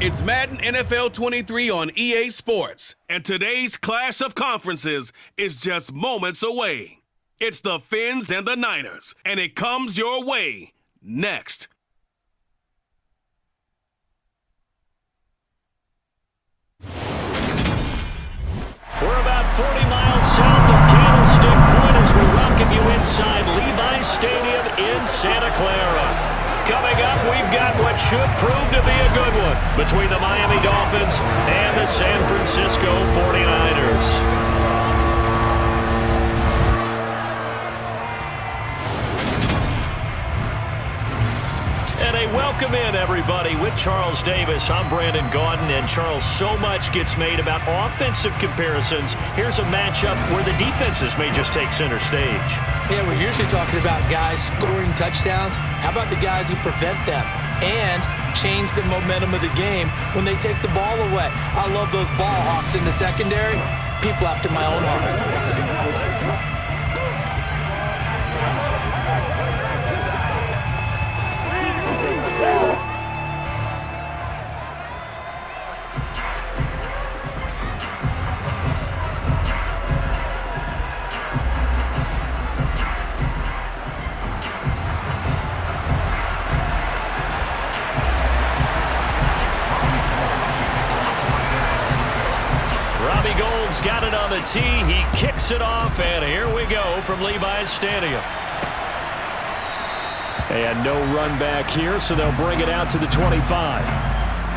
It's Madden NFL 23 on EA Sports, and today's clash of conferences is just moments away. It's the Fins and the Niners, and it comes your way next. We're about 40 miles south of Candlestick Point as we welcome you inside Levi's Stadium in Santa Clara. Coming up, we've got what should prove to be a good one between the Miami Dolphins and the San Francisco 49ers. And a welcome in, everybody, with Charles Davis. I'm Brandon Gaudin, and Charles, so much gets made about offensive comparisons. Here's a matchup where the defenses may just take center stage. Yeah, we're usually talking about guys scoring touchdowns. How about the guys who prevent them and change the momentum of the game when they take the ball away? I love those ball hawks in the secondary. People after my own heart. 's got it on the tee. He kicks it off, and here we go from Levi's Stadium. And no run back here, so they'll bring it out to the 25.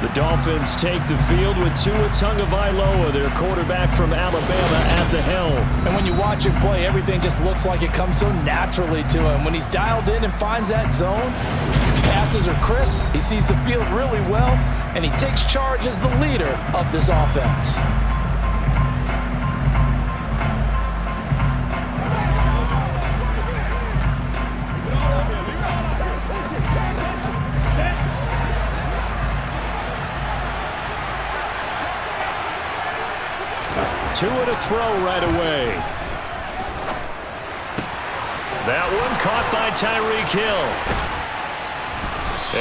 The Dolphins take the field with Tua Tagovailoa, their quarterback from Alabama, at the helm. And when you watch him play, everything just looks like it comes so naturally to him. When he's dialed in and finds that zone, passes are crisp, he sees the field really well, and he takes charge as the leader of this offense. Tua to throw right away. That one caught by Tyreek Hill.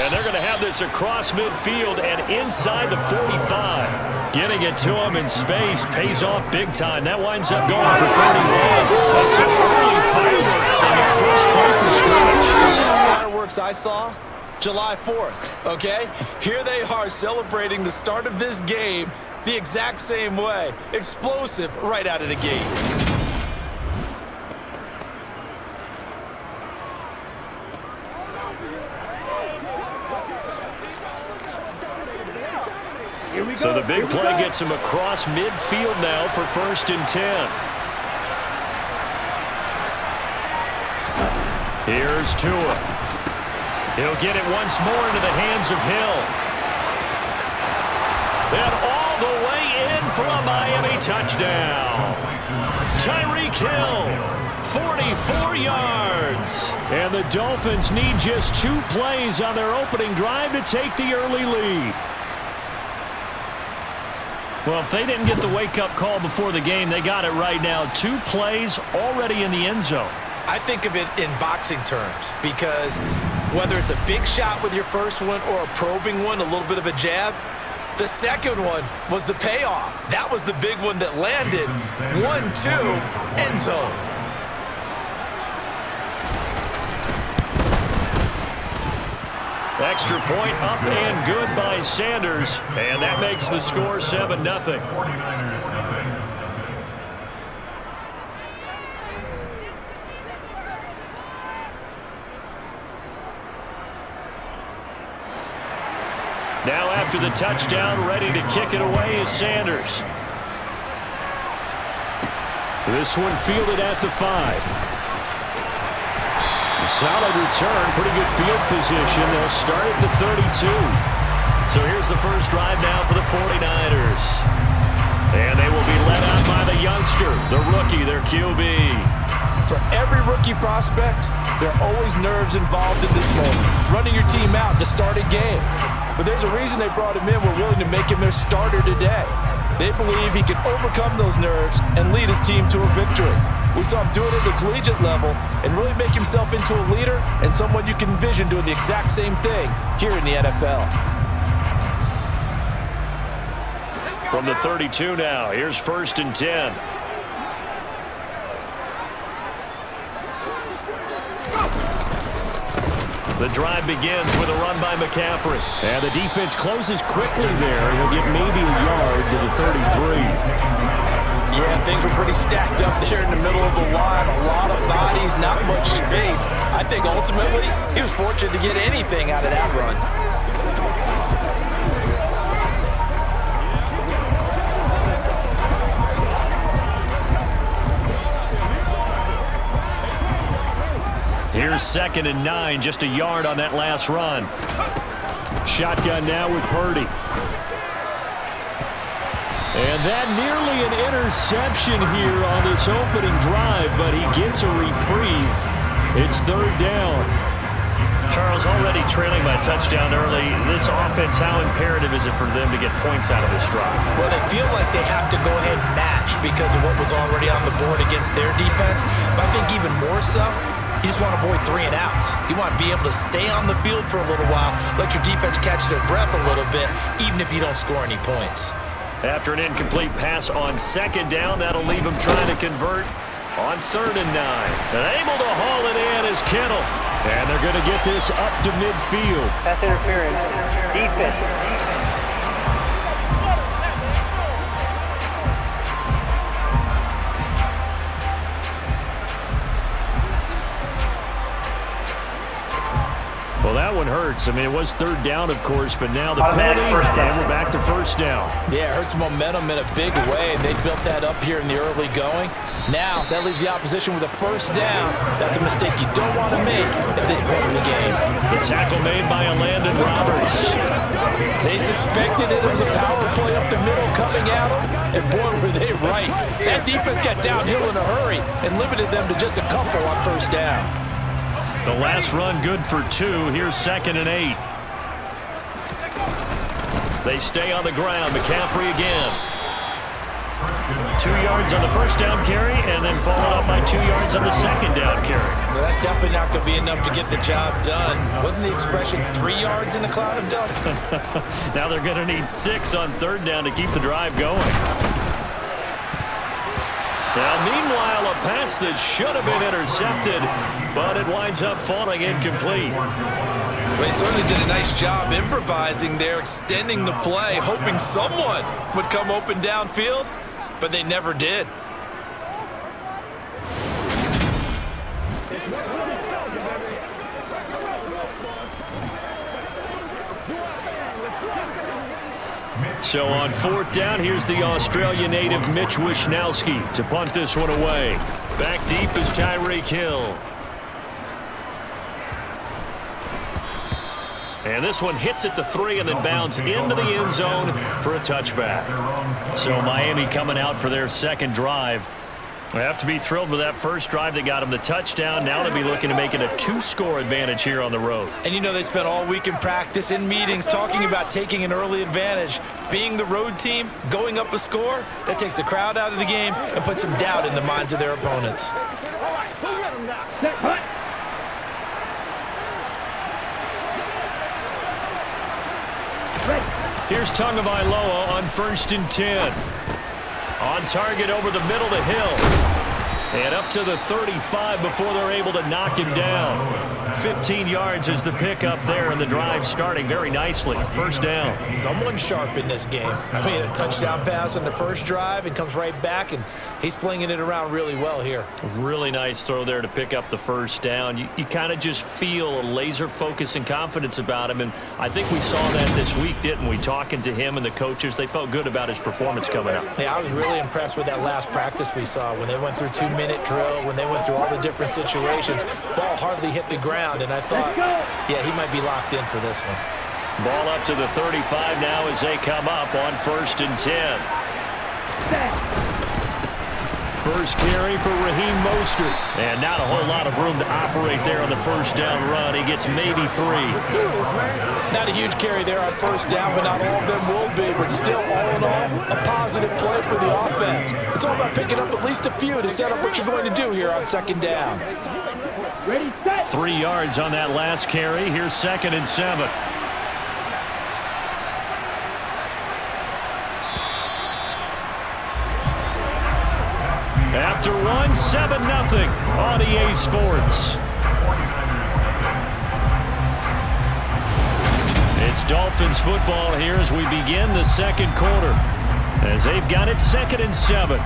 And they're going to have this across midfield and inside the 45. Getting it to him in space pays off big time. That winds up going for 31. That's some early fireworks on the first play from scrimmage. The last fireworks I saw, July 4th, okay? Here they are celebrating the start of this game the exact same way. Explosive right out of the gate. So the big play gets him across midfield now for 1st and 10. Here's Tua. He'll get it once more into the hands of Hill. And all the way in for a Miami touchdown. Tyreek Hill, 44 yards. And the Dolphins need just 2 plays on their opening drive to take the early lead. Well, if they didn't get the wake-up call before the game, they got it right now. 2 plays already in the end zone. I think of it in boxing terms because whether it's a big shot with your first one or a probing one, a little bit of a jab, the second one was the payoff. That was the big one that landed. 1-2, end zone. Extra point up and good by Sanders, and that makes the score 7-0. Now after the touchdown, ready to kick it away is Sanders. This one fielded at the 5. Solid return, pretty good field position. They'll start at the 32. So here's the first drive now for the 49ers. And they will be led out by the youngster, the rookie, their QB. For every rookie prospect, there are always nerves involved in this moment. Running your team out to start a game. But there's a reason they brought him in. We're willing to make him their starter today. They believe he can overcome those nerves and lead his team to a victory. We saw him do it at the collegiate level and really make himself into a leader and someone you can envision doing the exact same thing here in the NFL. From the 32 now, here's 1st and 10. The drive begins with a run by McCaffrey. And the defense closes quickly there. He'll get maybe a yard to the 33. Yeah, things were pretty stacked up there in the middle of the line. A lot of bodies, not much space. I think ultimately he was fortunate to get anything out of that run. Here's 2nd and 9, just a yard on that last run. Shotgun now with Purdy. And that nearly an interception here on this opening drive, but he gets a reprieve. It's 3rd down. Charles, already trailing by a touchdown early. This offense, how imperative is it for them to get points out of this drive? Well, they feel like they have to go ahead and match because of what was already on the board against their defense. But I think even more so, you just want to avoid 3 and outs. You want to be able to stay on the field for a little while, let your defense catch their breath a little bit, even if you don't score any points. After an incomplete pass on 2nd down, that'll leave them trying to convert on 3rd and 9. And able to haul it in is Kittle. And they're going to get this up to midfield. Pass interference. Defense. Well, that one hurts. I mean, it was 3rd down, of course, but now the penalty, and we're back to 1st down. Yeah, it hurts momentum in a big way, and they built that up here in the early going. Now, that leaves the opposition with a 1st down. That's a mistake you don't want to make at this point in the game. The tackle made by Landon Roberts. They suspected it was a power play up the middle coming at them, and boy, were they right. That defense got downhill in a hurry and limited them to just a couple on 1st down. The last run good for 2. Here's 2nd and 8. They stay on the ground. McCaffrey again. 2 yards on the 1st down carry, and then followed up by 2 yards on the 2nd down carry. Well, that's definitely not going to be enough to get the job done. Wasn't the expression 3 yards in a cloud of dust? Now they're going to need 6 on 3rd down to keep the drive going. Now, meanwhile, a pass that should have been intercepted, but it winds up falling incomplete. Well, they certainly did a nice job improvising there, extending the play, hoping someone would come open downfield, but they never did. So on 4th down, here's the Australia native Mitch Wishnowsky to punt this one away. Back deep is Tyreek Hill. And this one hits at the 3 and then bounds into the end zone for a touchback. So Miami coming out for their 2nd drive. They have to be thrilled with that first drive that got them the touchdown. Now they'll be looking to make it a 2-score advantage here on the road. And you know they spent all week in practice, in meetings, talking about taking an early advantage. Being the road team, going up a score, that takes the crowd out of the game and puts some doubt in the minds of their opponents. Here's Tagovailoa on 1st and 10. On target over the middle to Hill. And up to the 35 before they're able to knock him down. 15 yards is the pickup there, and the drive starting very nicely. 1st down. Someone sharp in this game. I mean, a touchdown pass on the first drive and comes right back, and he's flinging it around really well here. Really nice throw there to pick up the 1st down. You kind of just feel a laser focus and confidence about him, and I think we saw that this week, didn't we? Talking to him and the coaches, they felt good about his performance coming up. Yeah, I was really impressed with that last practice we saw when they went through 2-minute drill, when they went through all the different situations. Ball hardly hit the ground, and I thought, yeah, he might be locked in for this one. Ball up to the 35 now as they come up on 1st and 10. First carry for Raheem Mostert. And not a whole lot of room to operate there on the 1st down run. He gets maybe 3. Not a huge carry there on 1st down, but not all of them will be. But still, all in all, a positive play for the offense. It's all about picking up at least a few to set up what you're going to do here on 2nd down. 3 yards on that last carry. Here's 2nd and 7. after one, 7-0 on EA Sports. It's Dolphins football here as we begin the second quarter, as they've got it 2nd and 7.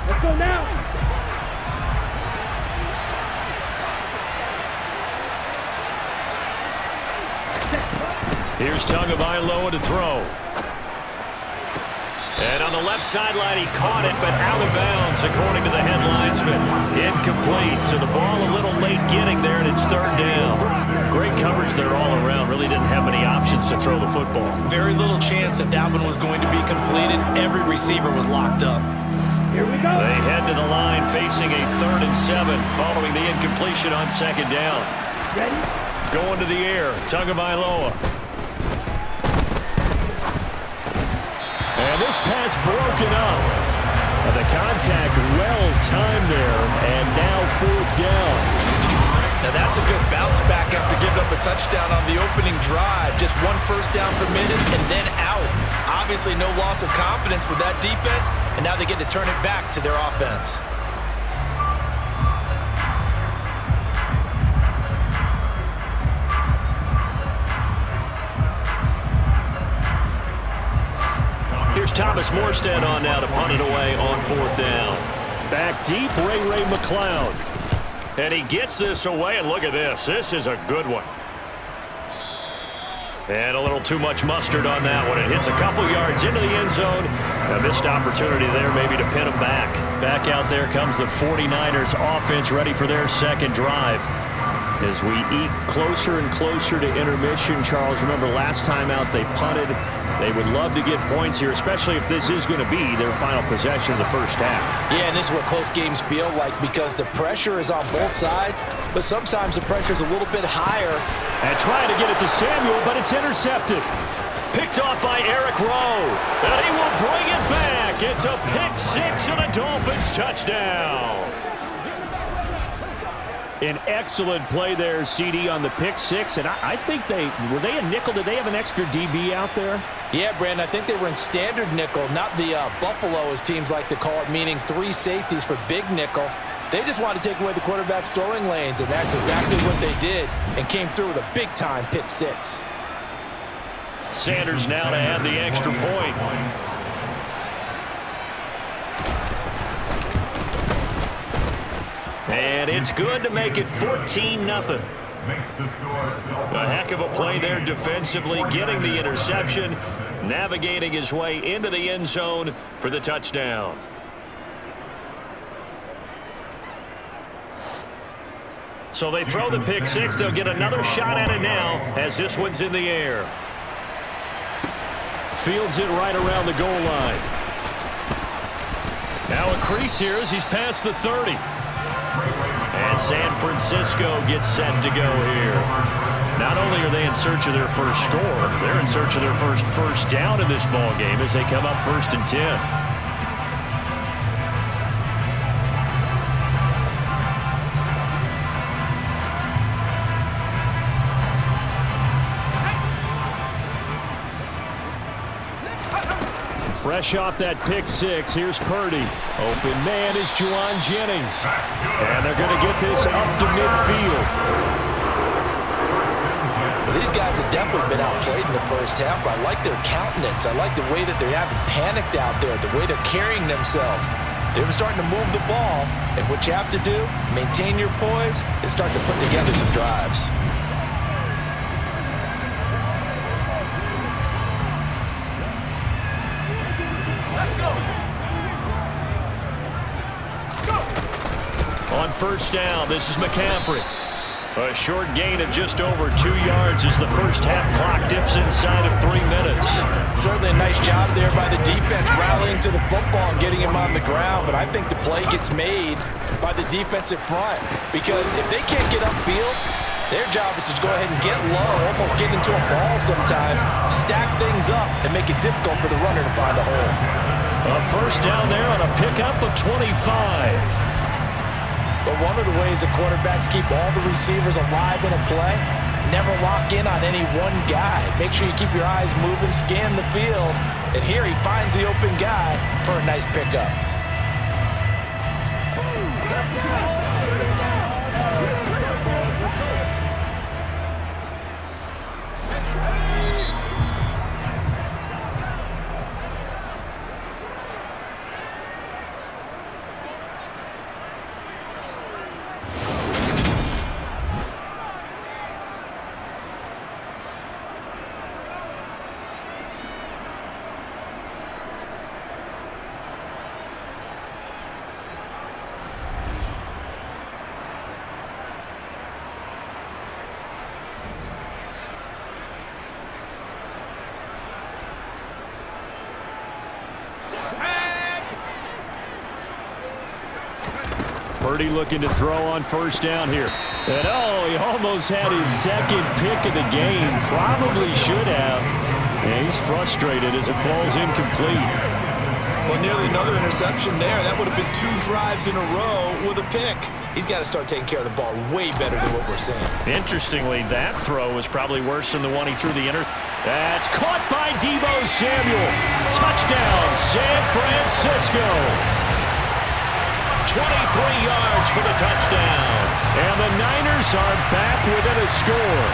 Let's go now. Here's Tagovailoa to throw. And on the left sideline, he caught it, but out of bounds, according to the head linesman. Incomplete, so the ball a little late getting there, and it's 3rd down. Great coverage there all around. Really didn't have many options to throw the football. Very little chance that that one was going to be completed. Every receiver was locked up. Here we go. They head to the line facing a 3rd and 7 following the incompletion on 2nd down. Ready? Going to the air, Tagovailoa. And this pass broken up. And the contact well-timed there, and now 4th down. Now that's a good bounce back after giving up a touchdown on the opening drive. Just 1 first down per minute and then out. Obviously no loss of confidence with that defense, and now they get to turn it back to their offense. Here's Thomas Morstead on now to punt it away on 4th down. Back deep, Ray McLeod. And he gets this away, and look at this. This is a good one. And a little too much mustard on that one. It hits a couple yards into the end zone. A missed opportunity there maybe to pin him back. Back out there comes the 49ers offense ready for their 2nd drive. As we eat closer and closer to intermission, Charles, remember last time out they punted. They would love to get points here, especially if this is going to be their final possession of the first half. Yeah, and this is what close games feel like because the pressure is on both sides, but sometimes the pressure is a little bit higher. And trying to get it to Samuel, but it's intercepted. Picked off by Eric Rowe. And he will bring it back. It's a pick-6 and a Dolphins touchdown. An excellent play there, CD, on the pick-6. And I think were they a nickel? Did they have an extra DB out there? Yeah, Brandon, I think they were in standard nickel, not the Buffalo, as teams like to call it, meaning 3 safeties for big nickel. They just wanted to take away the quarterback's throwing lanes, and that's exactly what they did, and came through with a big-time pick-6. Sanders now to add the extra point. And it's good to make it 14-0. A heck of a play there defensively, getting the interception, navigating his way into the end zone for the touchdown. So they throw the pick-6. They'll get another shot at it now as this one's in the air. Fields it right around the goal line. Now a crease here as he's past the 30. And San Francisco gets set to go here. Not only are they in search of their first score, they're in search of their first down in this ball game as they come up 1st and 10. Fresh off that pick-6, here's Purdy. Open man is Juwan Jennings. And they're going to get this up to midfield. Well, these guys have definitely been outplayed in the first half, but I like their countenance. I like the way that they haven't panicked out there, the way they're carrying themselves. They're starting to move the ball, and what you have to do, maintain your poise, and start to put together some drives. On 1st down, this is McCaffrey. A short gain of just over 2 yards as the first half clock dips inside of 3 minutes. Certainly a nice job there by the defense rallying to the football and getting him on the ground, but I think the play gets made by the defensive front because if they can't get upfield, their job is to go ahead and get low, almost get into a ball sometimes, stack things up, and make it difficult for the runner to find a hole. A first down there on a pickup of 25. But one of the ways the quarterbacks keep all the receivers alive in a play never lock in on any one guy. Make sure you keep your eyes moving, scan the field. And here he finds the open guy for a nice pickup. Purdy looking to throw on first down here. And oh, he almost had his second pick of the game. Probably should have. And he's frustrated as it falls incomplete. Well, nearly another interception there. That would have been 2 drives in a row with a pick. He's got to start taking care of the ball way better than what we're seeing. Interestingly, that throw was probably worse than the one he threw the That's caught by Deebo Samuel. Touchdown, San Francisco. 23 yards for the touchdown. And the Niners are back within a score.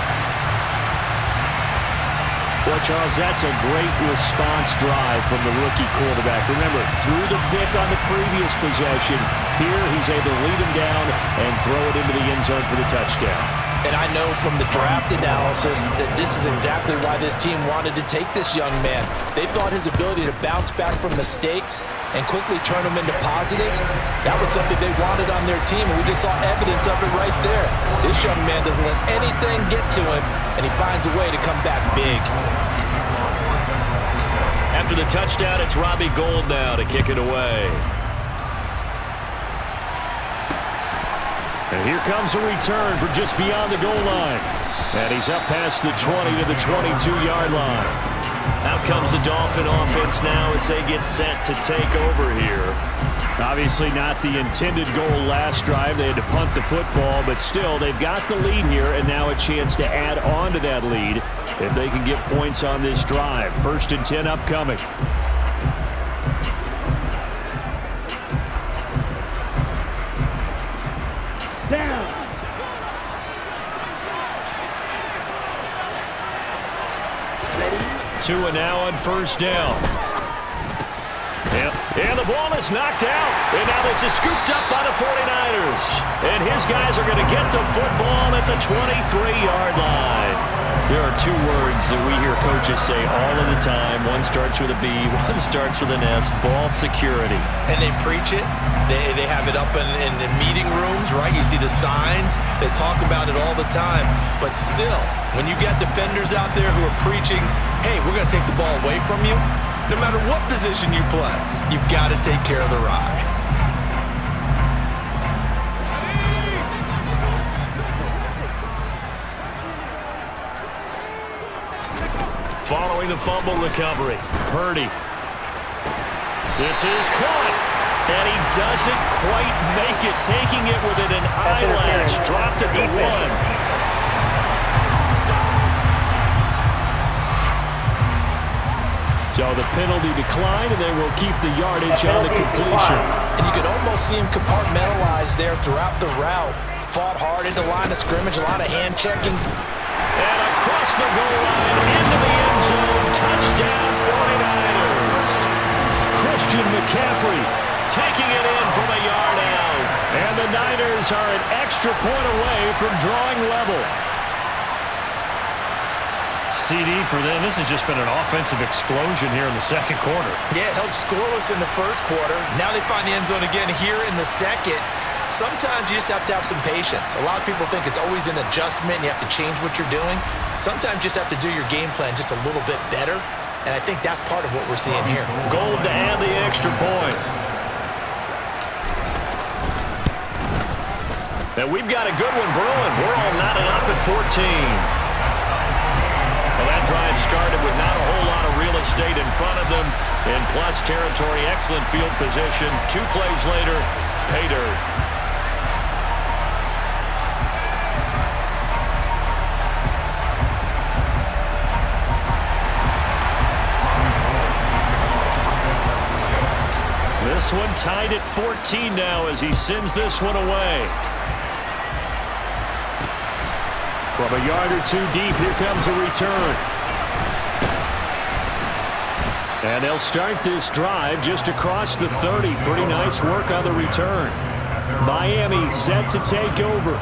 Well, Charles, that's a great response drive from the rookie quarterback. Remember, threw the pick on the previous possession. Here, he's able to lead him down and throw it into the end zone for the touchdown. And I know from the draft analysis that this is exactly why this team wanted to take this young man. They thought his ability to bounce back from mistakes and quickly turn them into positives, that was something they wanted on their team, and we just saw evidence of it right there. This young man doesn't let anything get to him, and he finds a way to come back big. After the touchdown, it's Robbie Gould now to kick it away. And here comes a return from just beyond the goal line. And he's up past the 20 to the 22-yard line. Out comes the Dolphin offense now as they get set to take over here. Obviously not the intended goal last drive. They had to punt the football, but still they've got the lead here and now a chance to add on to that lead if they can get points on this drive. 1st and 10 upcoming. Down. 2 and now on first down. Yep. And the ball is knocked out. And now this is scooped up by the 49ers. And his guys are going to get the football at the 23-yard line. There are 2 words that we hear coaches say all of the time. One starts with a B, one starts with an S. Ball security. And they preach it. They have it up in meeting rooms, right? You see the signs. They talk about it all the time. But still, when you got defenders out there who are preaching, hey, we're going to take the ball away from you, no matter what position you play, you've got to take care of the rock. Following the fumble recovery, Purdy. This is caught, and he doesn't quite make it, taking it within an eyelash, dropped at the 1. So the penalty declined, and they will keep the yardage on the completion. And you could almost see him compartmentalize there throughout the route. Fought hard into line of scrimmage, a lot of hand checking. And across the goal line, into the end zone, touchdown 49ers. Christian McCaffrey taking it in from a yard out. And the Niners are an extra point away from drawing level. CD for them. This has just been an offensive explosion here in the second quarter. Yeah, held scoreless in the first quarter. Now they find the end zone again here in the second. Sometimes you just have to have some patience. A lot of people think it's always an adjustment. You have to change what you're doing. Sometimes you just have to do your game plan just a little bit better. And I think that's part of what we're seeing here. Goal to add the extra point. And we've got a good one brewing. We're all knotted up at 14. Well, that drive started with not a whole lot of real estate in front of them. In plus territory, excellent field position. 2 plays later, pay dirt. this one tied at 14 now as he sends this one away. From a yard or two deep, here comes a return. And they'll start this drive just across the 30. Pretty nice work on the return. Miami set to take over.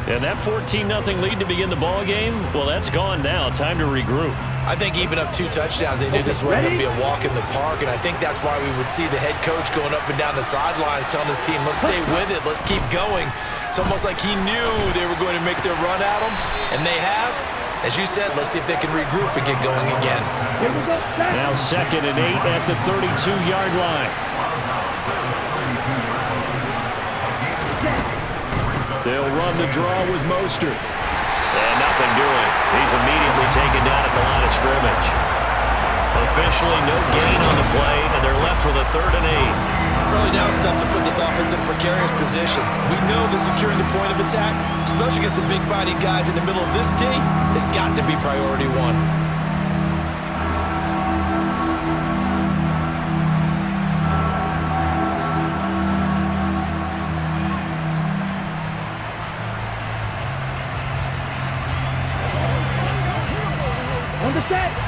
And that 14-0 lead to begin the ball game, well, that's gone now. Time to regroup. I think even up 2 touchdowns, they knew this wasn't going to be a walk in the park, and I think that's why we would see the head coach going up and down the sidelines telling his team, let's stay with it, let's keep going. It's almost like he knew they were going to make their run at him, and they have. As you said, let's see if they can regroup and get going again. Now 2nd and 8 at the 32-yard line. They'll run the draw with Mostert. And nothing doing. He's immediately taken down at the line of scrimmage. Officially no gain on the play, and they're left with a 3rd and 8. Early down stuff to put this offense in a precarious position. We know that securing the point of attack, especially against the big-bodied guys in the middle of this D, has got to be priority 1.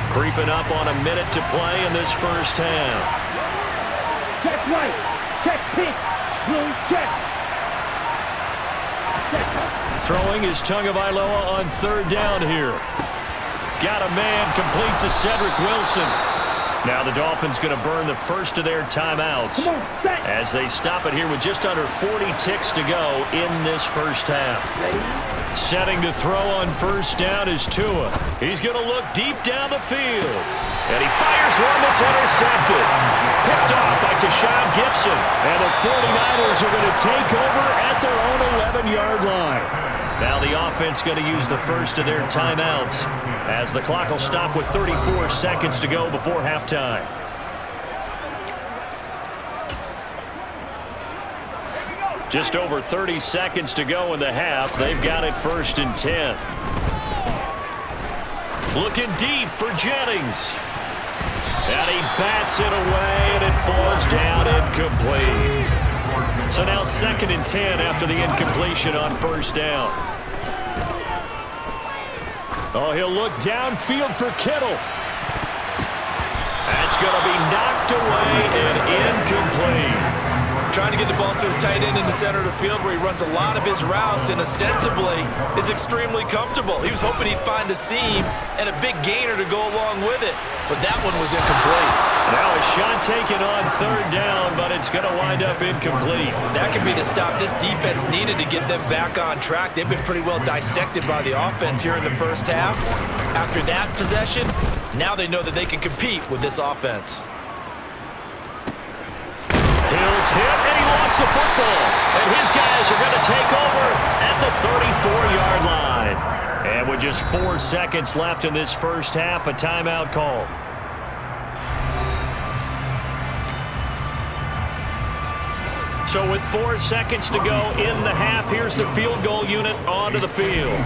Creeping up on a minute to play in this first half. Check right. Check pink. Blue check. Throwing is Tagovailoa on 3rd down here. Got a man complete to Cedric Wilson. Now the Dolphins going to burn the first of their timeouts as they stop it here with just under 40 ticks to go in this first half. Setting to throw on 1st down is Tua. He's going to look deep down the field. And he fires one that's intercepted. Picked off by Tashawn Gibson. And the 49ers are going to take over at their own 11-yard line. Now the offense going to use the first of their timeouts as the clock will stop with 34 seconds to go before halftime. Just over 30 seconds to go in the half. They've got it 1st and 10. Looking deep for Jennings. And he bats it away, and it falls down incomplete. So now 2nd and 10 after the incompletion on 1st down. Oh, he'll look downfield for Kittle. That's going to be knocked away and incomplete. Trying to get the ball to his tight end in the center of the field where he runs a lot of his routes and ostensibly is extremely comfortable. He was hoping he'd find a seam and a big gainer to go along with it, but that one was incomplete. Now a shot taken on 3rd down, but it's going to wind up incomplete. That could be the stop this defense needed to get them back on track. They've been pretty well dissected by the offense here in the first half. After that possession, now they know that they can compete with this offense. Hill's hit, and he lost the football. And his guys are going to take over at the 34-yard line. And with just 4 seconds left in this first half, a timeout call. So with 4 seconds to go in the half, here's the field goal unit onto the field.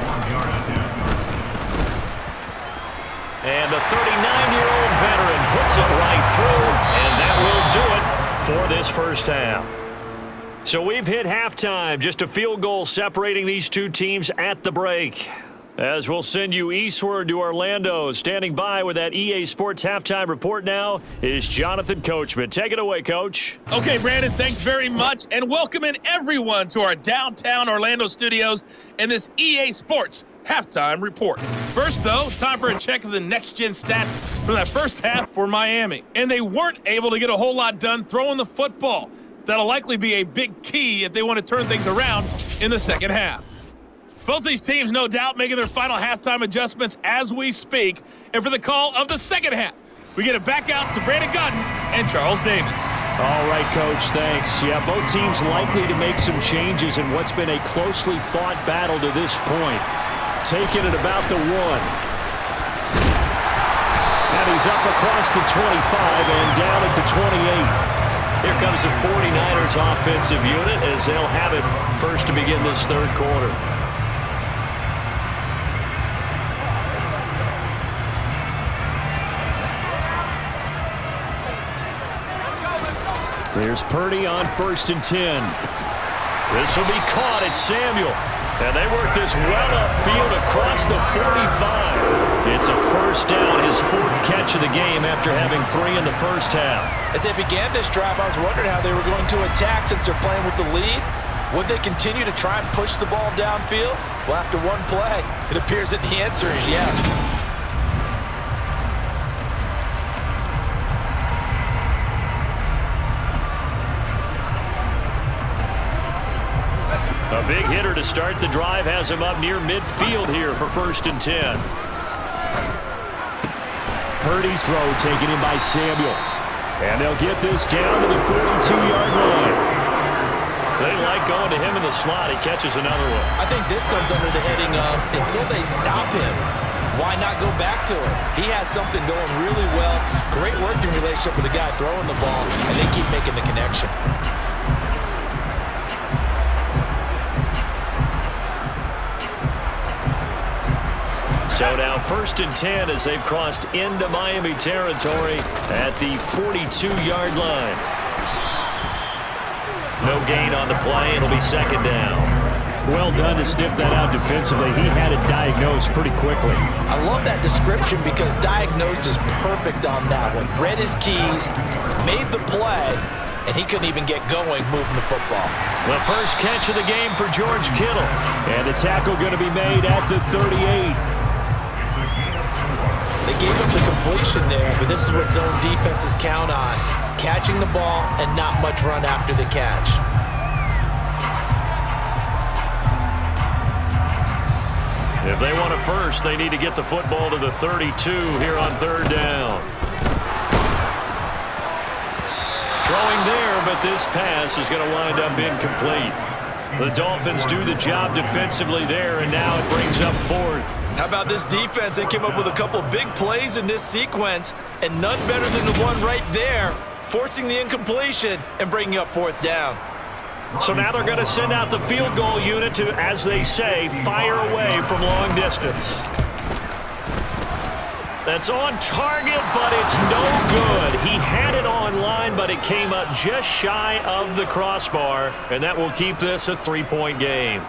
And the 39-year-old veteran puts it right through, and that will do it for this first half. So we've hit halftime, just a field goal separating these two teams at the break. As we'll send you eastward to Orlando, standing by with that EA Sports halftime report now is Jonathan Coachman. Take it away, Coach. Okay, Brandon, thanks very much, and welcoming everyone to our downtown Orlando studios and this EA Sports halftime report. First, though, time for a check of the next-gen stats from that first half for Miami. And they weren't able to get a whole lot done throwing the football. That'll likely be a big key if they want to turn things around in the second half. Both these teams, no doubt, making their final halftime adjustments as we speak. And for the call of the second half, we get it back out to Brandon Gutton and Charles Davis. All right, Coach, thanks. Yeah, both teams likely to make some changes in what's been a closely fought battle to this point. Taking it about the 1. And he's up across the 25 and down at the 28. Here comes the 49ers offensive unit as they'll have it first to begin this third quarter. Here's Purdy on 1st and 10. This will be caught at Samuel. And they work this well upfield across the 45. It's a first down, his 4th catch of the game after having 3 in the first half. As they began this drive, I was wondering how they were going to attack since they're playing with the lead. Would they continue to try and push the ball downfield? Well, after one play, it appears that the answer is yes. A big hitter to start the drive has him up near midfield here for 1st and 10. Purdy's throw taken in by Samuel. And they'll get this down to the 42-yard line. They like going to him in the slot. He catches another one. I think this comes under the heading of until they stop him, why not go back to him? He has something going really well. Great working relationship with the guy throwing the ball, and they keep making the connection. So now 1st and 10 as they've crossed into Miami territory at the 42-yard line. No gain on the play. It'll be 2nd down. Well done to sniff that out defensively. He had it diagnosed pretty quickly. I love that description because diagnosed is perfect on that one. Read his keys, made the play, and he couldn't even get going moving the football. The first catch of the game for George Kittle. And the tackle going to be made at the 38. They gave up the completion there, but this is what zone defenses count on. Catching the ball and not much run after the catch. If they want a first, they need to get the football to the 32 here on 3rd down. Throwing there, but this pass is going to wind up incomplete. The Dolphins do the job defensively there, and now it brings up 4th. How about this defense? They came up with a couple of big plays in this sequence, and none better than the one right there, forcing the incompletion and bringing up 4th down. So now they're going to send out the field goal unit to, as they say, fire away from long distance. That's on target, but it's no good. He had it on line, but it came up just shy of the crossbar, and that will keep this a 3-point game.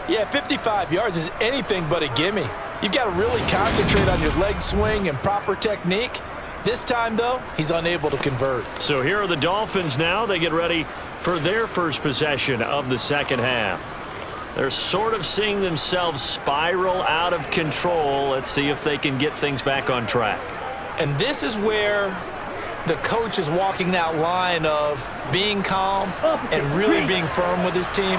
Yeah, 55 yards is anything but a gimme. You've got to really concentrate on your leg swing and proper technique. This time, though, he's unable to convert. So here are the Dolphins now. They get ready for their first possession of the 2nd half. They're sort of seeing themselves spiral out of control. Let's see if they can get things back on track. And this is where the coach is walking that line of being calm and really being firm with his team.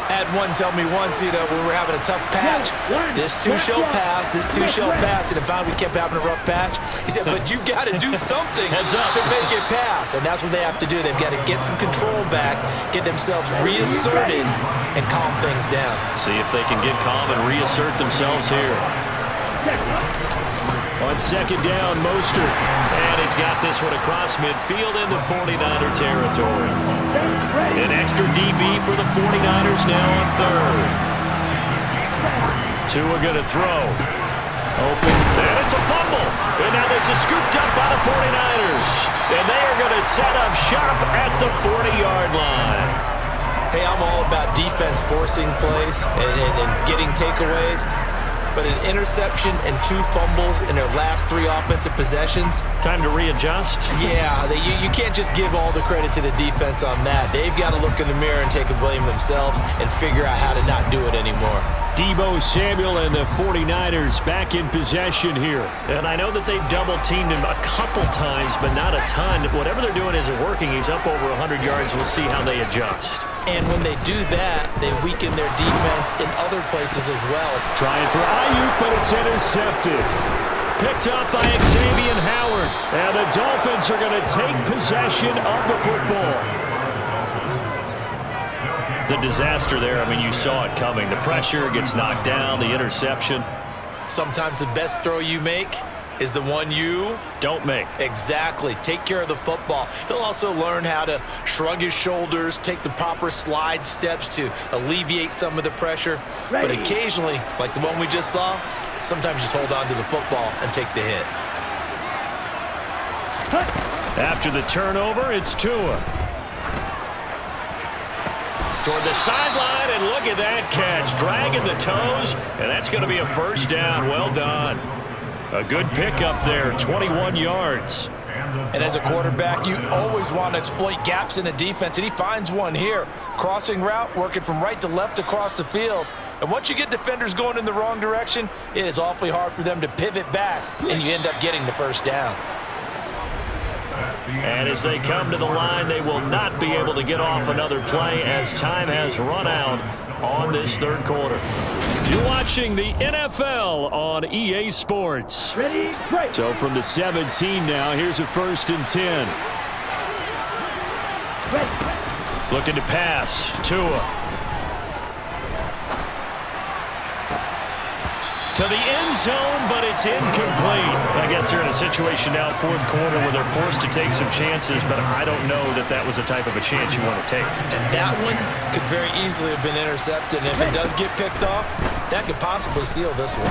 I had one tell me once, we were having a tough patch. This too shall pass, this too shall pass. And if we kept having a rough patch, he said, but you got to do something to make it pass. And that's what they have to do. They've got to get some control back, get themselves reasserted, and calm things down. See if they can get calm and reassert themselves here. On 2nd down, Mostert. And he's got this one across midfield into 49er territory. An extra DB for the 49ers now on 3rd. Tua going to throw. Open. And it's a fumble. And now this is scooped up by the 49ers. And they are going to set up shop at the 40-yard line. Hey, I'm all about defense forcing plays and getting takeaways. But an interception and 2 fumbles in their last 3 offensive possessions. Time to readjust? Yeah, you can't just give all the credit to the defense on that. They've got to look in the mirror and take the blame themselves and figure out how to not do it anymore. Deebo Samuel and the 49ers back in possession here. And I know that they've double-teamed him a couple times, but not a ton. Whatever they're doing isn't working. He's up over 100 yards. We'll see how they adjust. And when they do that, they weaken their defense in other places as well. Trying for Ayuk, but it's intercepted. Picked up by Xavier Howard. And the Dolphins are going to take possession of the football. The disaster there, you saw it coming. The pressure gets knocked down, the interception. Sometimes the best throw you make is the one you don't make. Exactly. Take care of the football. He'll also learn how to shrug his shoulders, take the proper slide steps to alleviate some of the pressure. But occasionally, like the one we just saw, sometimes just hold on to the football and take the hit. After the turnover, it's Tua. Toward the sideline, and look at that catch. Dragging the toes, and that's going to be a first down. Well done. A good pickup there, 21 yards. And as a quarterback, you always want to exploit gaps in the defense, and he finds one here. Crossing route, working from right to left across the field. And once you get defenders going in the wrong direction, it is awfully hard for them to pivot back, and you end up getting the first down. And as they come to the line, they will not be able to get off another play as time has run out on this third quarter. You're watching the NFL on EA Sports. Ready, break. So from the 17 now, here's a 1st and 10. Looking to pass. Tua. To the end zone, but it's incomplete. I guess they're in a situation now, fourth quarter, where they're forced to take some chances, but I don't know that that was the type of a chance you want to take. And that one could very easily have been intercepted. And if it does get picked off, that could possibly seal this one.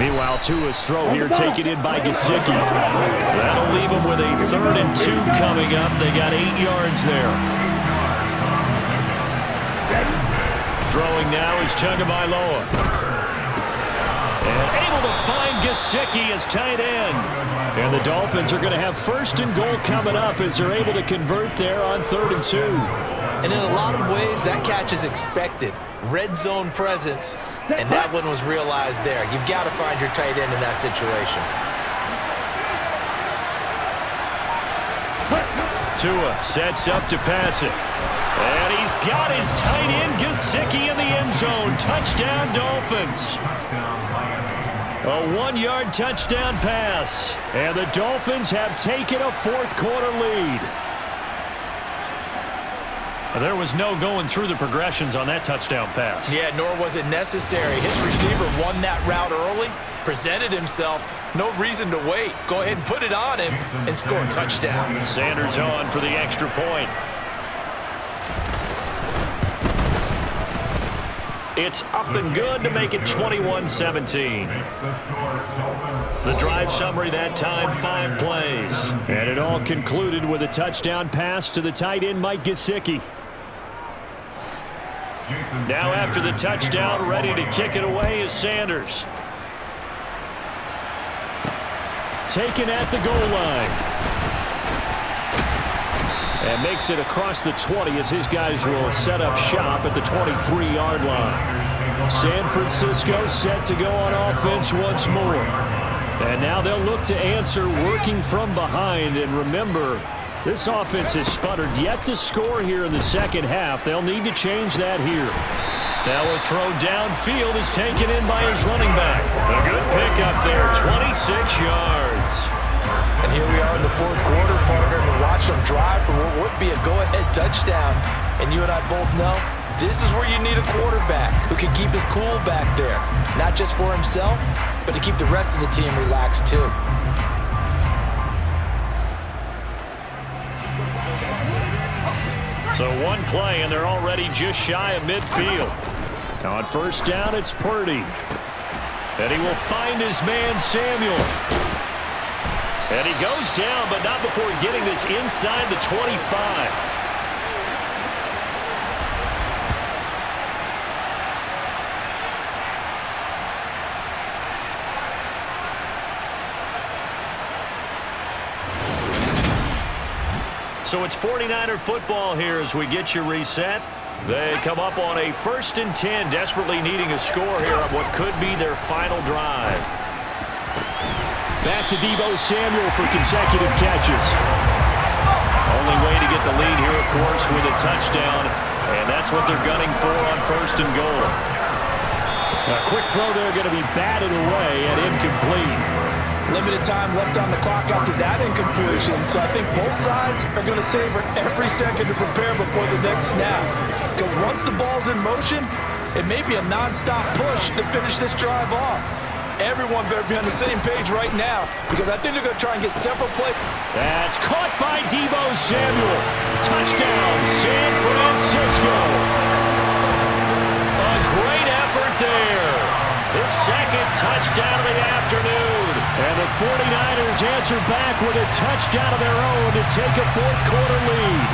Meanwhile, Tua's throw here taken in by Gesicki. That'll leave them with a 3rd and 2 coming up. They got 8 yards there. Throwing now is Tagovailoa. And able to find Gesicki as tight end. And the Dolphins are going to have 1st and goal coming up as they're able to convert there on 3rd and 2. And in a lot of ways, that catch is expected. Red zone presence, and that one was realized there. You've got to find your tight end in that situation. Tua sets up to pass it. And he's got his tight end, Gesicki, in the end zone. Touchdown, Dolphins. A 1-yard touchdown pass. And the Dolphins have taken a fourth quarter lead. There was no going through the progressions on that touchdown pass. Yeah, nor was it necessary. His receiver won that route early, presented himself. No reason to wait. Go ahead and put it on him and score a touchdown. Sanders on for the extra point. It's up and good to make it 21-17. The drive summary that time, 5 plays. And it all concluded with a touchdown pass to the tight end, Mike Gesicki. Now after the touchdown, ready to kick it away is Sanders. Taken at the goal line. And makes it across the 20 as his guys will set up shop at the 23-yard line. San Francisco set to go on offense once more. And now they'll look to answer working from behind. And remember, this offense has sputtered yet to score here in the second half. They'll need to change that here. Now a throw downfield is taken in by his running back. A good pickup there, 26 yards. And here we are in the fourth quarter, partner, to watch them drive for what would be a go-ahead touchdown. And you and I both know this is where you need a quarterback who can keep his cool back there. Not just for himself, but to keep the rest of the team relaxed too. So one play, and they're already just shy of midfield. On first down, it's Purdy. And he will find his man, Samuel. And he goes down, but not before getting this inside the 25. So it's 49er football here as we get you reset. They come up on a 1st and 10, desperately needing a score here on what could be their final drive. Back to Deebo Samuel for consecutive catches. Only way to get the lead here, of course, with a touchdown, and that's what they're gunning for on 1st and goal. A quick throw there going to be batted away and incomplete. Limited time left on the clock after that incompletion, so I think both sides are going to savor every second to prepare before the next snap. Because once the ball's in motion, it may be a non-stop push to finish this drive off. Everyone better be on the same page right now, because I think they're going to try and get several plays. That's caught by Deebo Samuel. Touchdown, San Francisco. A great effort there. His second touchdown of the afternoon. And the 49ers answer back with a touchdown of their own to take a fourth quarter lead.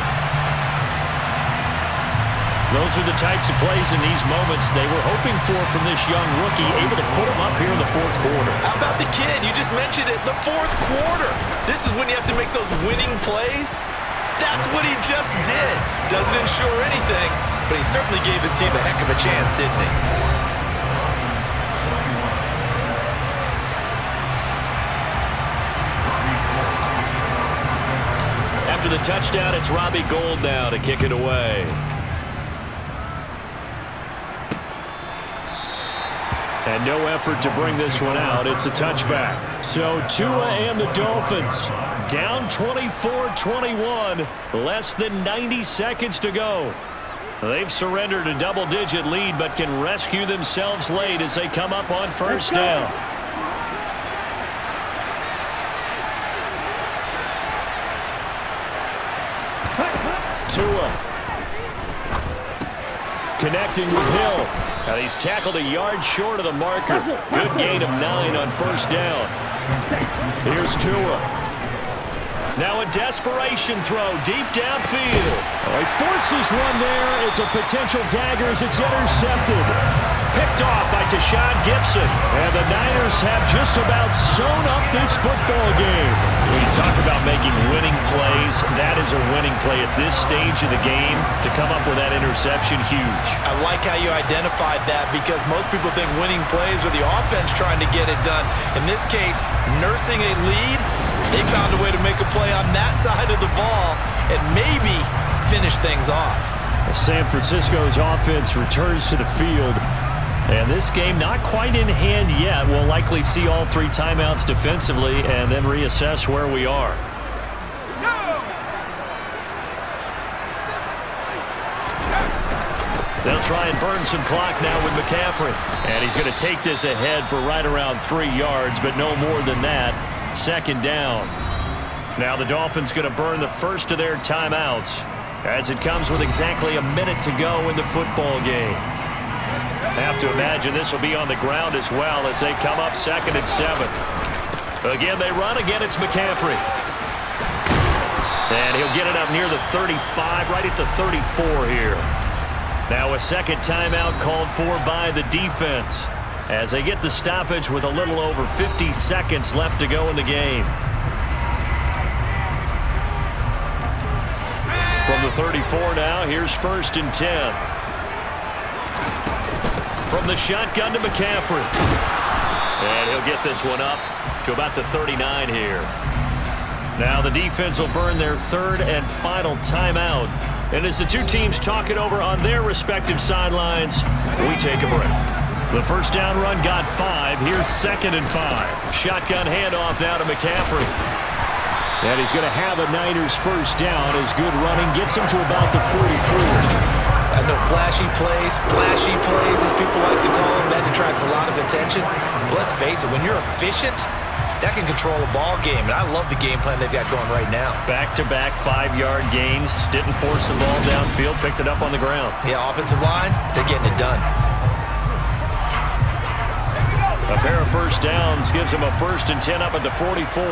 Those are the types of plays in these moments they were hoping for from this young rookie, able to put him up here in the fourth quarter. How about the kid? You just mentioned it, the fourth quarter. This is when you have to make those winning plays. That's what he just did. Doesn't ensure anything, but he certainly gave his team a heck of a chance, didn't he? After the touchdown, it's Robbie Gould now to kick it away. And no effort to bring this one out. It's a touchback. So Tua and the Dolphins down 24-21. Less than 90 seconds to go. They've surrendered a double-digit lead, but can rescue themselves late as they come up on first down. Tua connecting with Hill. Now he's tackled a yard short of the marker. Good gain of 9 on first down. Here's Tua. Now a desperation throw deep downfield. Oh, he forces one there. It's a potential dagger as it's intercepted. Picked off by Tashawn Gibson. And the Niners have just about sewn up this football game. When you talk about making winning plays, that is a winning play at this stage of the game. To come up with that interception, huge. I like how you identified that because most people think winning plays are the offense trying to get it done. In this case, nursing a lead, they found a way to make a play on that side of the ball and maybe finish things off. San Francisco's offense returns to the field. And this game not quite in hand yet. We'll likely see all 3 timeouts defensively and then reassess where we are. They'll try and burn some clock now with McCaffrey. And he's going to take this ahead for right around 3 yards, but no more than that. Second down. Now the Dolphins going to burn the first of their timeouts as it comes with exactly a minute to go in the football game. I have to imagine this will be on the ground as well as they come up 2nd and 7. Again, they run. Again, it's McCaffrey. And he'll get it up near the 35, right at the 34 here. Now a second timeout called for by the defense as they get the stoppage with a little over 50 seconds left to go in the game. From the 34 now, here's 1st and 10. From the shotgun to McCaffrey. And he'll get this one up to about the 39 here. Now the defense will burn their 3rd and final timeout. And as the 2 teams talk it over on their respective sidelines, we take a break. The first down run got 5. Here's 2nd and 5. Shotgun handoff now to McCaffrey. And he's going to have a Niners first down as good running gets him to about the 44. I know flashy plays, as people like to call them, that attracts a lot of attention. But let's face it, when you're efficient, that can control a ball game. And I love the game plan they've got going right now. Back-to-back 5-yard gains. Didn't force the ball downfield. Picked it up on the ground. Yeah, offensive line, they're getting it done. A pair of first downs gives him a 1st and 10 up at the 44.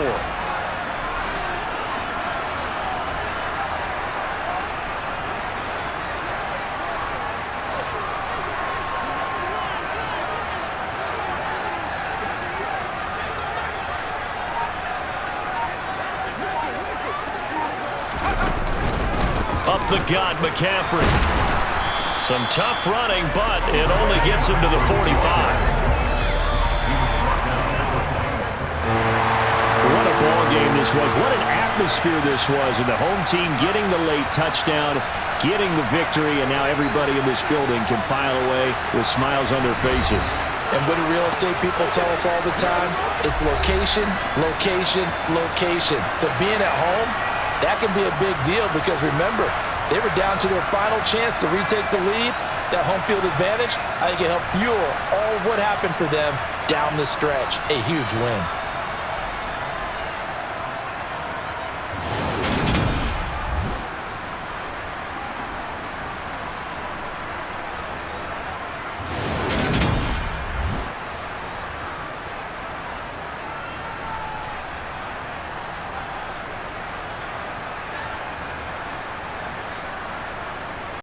Up the gut, McCaffrey. Some tough running, but it only gets him to the 45. What a ball game this was. What an atmosphere this was. And the home team getting the late touchdown, getting the victory, and now everybody in this building can file away with smiles on their faces. And what do real estate people tell us all the time? It's location, location, location. So being at home, that can be a big deal because remember, they were down to their final chance to retake the lead. That home field advantage, I think it helped fuel all of what happened for them down the stretch. A huge win.